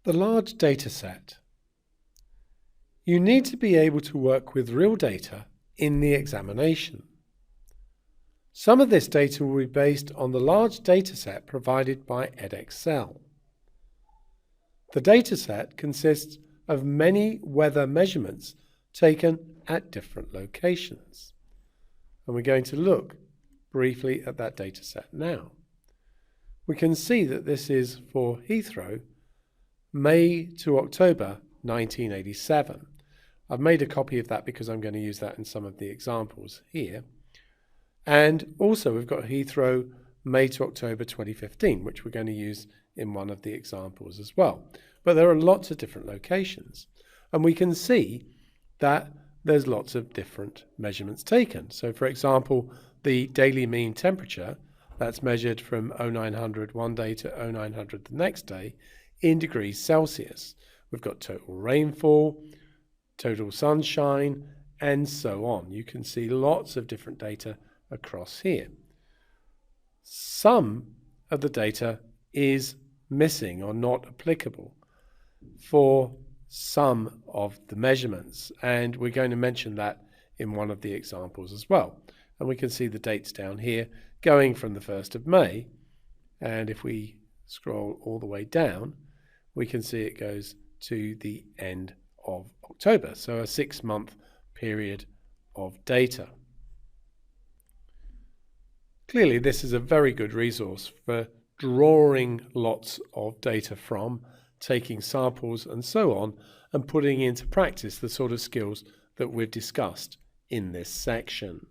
The large data set. You need to be able to work with real data in the examination. Some of this data will be based on the large data set provided by Edexcel. The data set consists of many weather measurements taken at different locations. And we're going to look briefly at that data set now. We can see that this is for Heathrow, May to October 1987. I've made a copy of that because I'm going to use that in some of the examples here. And also we've got Heathrow, May to October 2015, which we're going to use in one of the examples as well. But there are lots of different locations. And we can see that there's lots of different measurements taken. So for example, the daily mean temperature, that's measured from 0900 one day to 0900 the next day in degrees Celsius. We've got total rainfall, total sunshine, and so on. You can see lots of different data across here. Some of the data is missing or not applicable for some of the measurements, and we're going to mention that in one of the examples as well. And we can see the dates down here going from the 1st of May, and if we scroll all the way down, we can see it goes to the end of October, so a 6-month period of data. Clearly, this is a very good resource for drawing lots of data from, taking samples and so on, and putting into practice the sort of skills that we've discussed in this section.